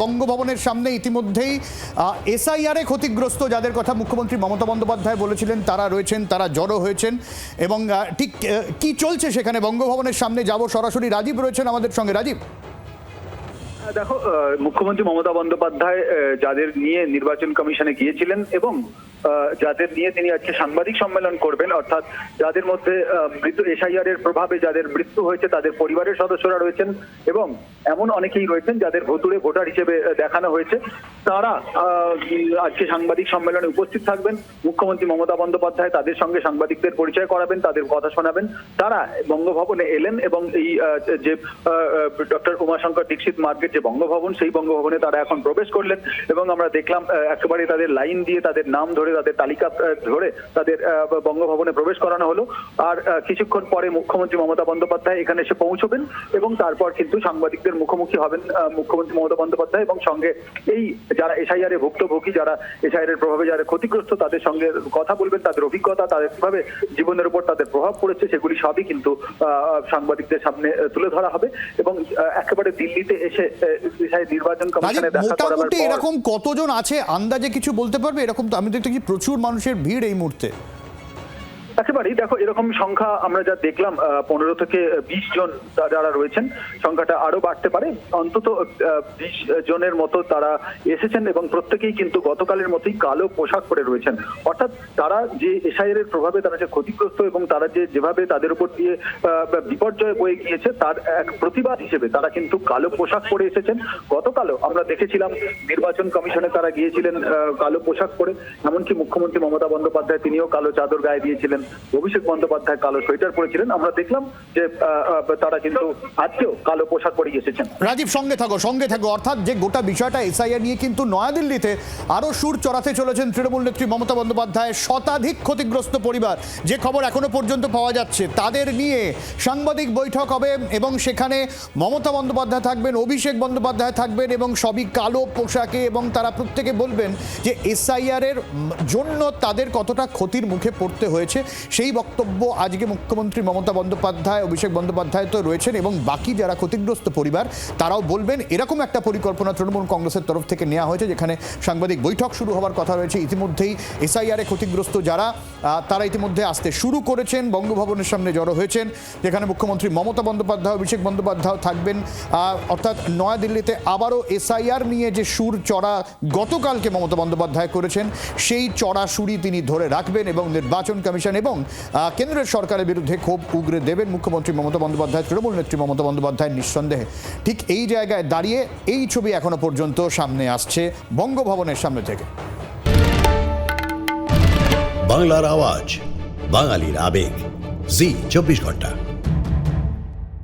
বঙ্গভবনের সামনে ইতিমধ্যেই এসআইআরে ক্ষতিগ্রস্ত যাদের কথা মুখ্যমন্ত্রী মমতা বন্দ্যোপাধ্যায় বলেছিলেন তারা রয়েছেন, তারা জড়ো হয়েছেন। এবং ঠিক কি চলছে সেখানে বঙ্গভবনের সামনে যাব সরাসরি, রাজীব রয়েছেন আমাদের সঙ্গে। রাজীব, দেখো, মুখ্যমন্ত্রী মমতা বন্দ্যোপাধ্যায় যাদের নিয়ে নির্বাচন কমিশনে গিয়েছিলেন এবং যাদের নিয়ে তিনি আজকে সাংবাদিক সম্মেলন করবেন, অর্থাৎ যাদের মধ্যে এসআইআর এর প্রভাবে যাদের মৃত্যু হয়েছে তাদের পরিবারের সদস্যরা রয়েছেন এবং এমন অনেকেই রয়েছেন যাদের ভুতুড়ে ভোটার হিসেবে দেখানো হয়েছে, তারা আজকে সাংবাদিক সম্মেলনে উপস্থিত থাকবেন। মুখ্যমন্ত্রী মমতা বন্দ্যোপাধ্যায় তাদের সঙ্গে সাংবাদিকদের পরিচয় করাবেন, তাদের কথা শোনাবেন। তারা বঙ্গভবনে এলেন এবং এই যে ডক্টর উমাশঙ্কর দীক্ষিত মার্গের যে বঙ্গভবন, সেই বঙ্গভবনে তারা এখন প্রবেশ করলেন এবং আমরা দেখলাম একেবারে তাদের লাইন দিয়ে তাদের নাম ধরে তাদের তালিকা ধরে তাদের বঙ্গভবনে প্রবেশ করানো হলো। আর কিছুক্ষণ পরে মুখ্যমন্ত্রী মমতা বন্দ্যোপাধ্যায় এখানে এসে পৌঁছবেন এবং তারপর কিন্তু সাংবাদিকদের মুখোমুখি হবেন মুখ্যমন্ত্রী মমতা বন্দ্যোপাধ্যায় এবং সঙ্গে এই যারা এসআইআর এর ভুক্তভোগী, যারা এসআইআর এর প্রভাবে যারা ক্ষতিগ্রস্ত, তাদের সঙ্গে কথা বলবেন। তাদের অভিজ্ঞতা, তাদের কিভাবে জীবনের উপর তাদের প্রভাব পড়েছে সেগুলি সবই কিন্তু সাংবাদিকদের সামনে তুলে ধরা হবে। এবং একেবারে দিল্লিতে এসে নির্বাচন কমিশনে দেখা করার পর এরকম কতজন আছে আন্দাজে কিছু বলতে পারবে? এরকম তো আমি দেখতে কি প্রচুর মানুষের ভিড় এই মুহূর্তে। একেবারেই দেখো, এরকম সংখ্যা আমরা যা দেখলাম 15 থেকে 20 জন যারা রয়েছেন, সংখ্যাটা আরো বাড়তে পারে। অন্তত 20 জনের মতো তারা এসেছেন এবং প্রত্যেকেই কিন্তু গতকালের মতোই কালো পোশাক পরে রয়েছেন। অর্থাৎ তারা যে এসআইআর এর প্রভাবে তারা যে ক্ষতিগ্রস্ত এবং তারা যেভাবে তাদের উপর দিয়ে বিপর্যয় বয়ে গিয়েছে তার এক প্রতিবাদ হিসেবে তারা কিন্তু কালো পোশাক পরে এসেছেন। গতকালও আমরা দেখেছিলাম নির্বাচন কমিশনে তারা গিয়েছিলেন কালো পোশাক পরে, এমনকি মুখ্যমন্ত্রী মমতা বন্দ্যোপাধ্যায় তিনিও কালো চাদর গায়ে দিয়েছিলেন, অভিষেক বন্দ্যোপাধ্যায় কালো সোয়েটার পরেছিলেন। আমরা দেখলাম যে তারা কিন্তু আজকেও কালো পোশাক পরে এসেছেন। রাজীব, সঙ্গে থাকো। অর্থাৎ যে গোটা বিষয়টা এসআইআর নিয়ে কিন্তু নয়াদিল্লিতে আরো সুর চড়াতে চলেছেন তৃণমূল নেত্রী মমতা বন্দ্যোপাধ্যায়। শতাধিক ক্ষতিগ্রস্ত পরিবার, যে খবর এখনো পর্যন্ত পাওয়া যাচ্ছে, তাদের নিয়ে সাংবাদিক বৈঠক হবে এবং সেখানে মমতা বন্দ্যোপাধ্যায় থাকবেন, অভিষেক বন্দ্যোপাধ্যায় থাকবেন এবং সবই কালো পোশাকে। এবং তারা প্রত্যেকে বলবেন যে এসআইআর এর জন্য তাদের কতটা ক্ষতির মুখে পড়তে হয়েছে সেই বক্তব্য আজকে মুখ্যমন্ত্রী মমতা বন্দ্যোপাধ্যায়, অভিষেক বন্দ্যোপাধ্যায় তো রয়েছেন এবং বাকি যারা ক্ষতিগ্রস্ত পরিবার তারাও বলবেন। এরকম একটা পরিকল্পনা তৃণমূল কংগ্রেসের তরফ থেকে নেওয়া হয়েছে, যেখানে সাংবাদিক বৈঠক শুরু হওয়ার কথা রয়েছে। ইতিমধ্যেই এসআইআরে ক্ষতিগ্রস্ত যারা তারা ইতিমধ্যে আসতে শুরু করেছেন, বঙ্গভবনের সামনে জড়ো হয়েছেন, যেখানে মুখ্যমন্ত্রী মমতা বন্দ্যোপাধ্যায়, অভিষেক বন্দ্যোপাধ্যায় থাকবেন। অর্থাৎ নয়াদিল্লিতে আবারও এসআইআর নিয়ে যে সুর চড়া গতকালকে মমতা বন্দ্যোপাধ্যায় করেছেন, সেই চড়া সুরই তিনি ধরে রাখবেন এবং নির্বাচন কমিশন এবং কেন্দ্রের সরকারের বিরুদ্ধে ক্ষোভ উগরে দেবেন মুখ্যমন্ত্রী মমতা বন্দ্যোপাধ্যায়, তৃণমূল নেত্রী মমতা বন্দ্যোপাধ্যায়। নিঃসন্দেহে ঠিক এই জায়গায় দাঁড়িয়ে এই ছবি এখনো পর্যন্ত সামনে আসছে বঙ্গভবনের সামনে থেকে। বাংলার আওয়াজ, বাঙালির আবেগ, জি 24 ঘন্টা।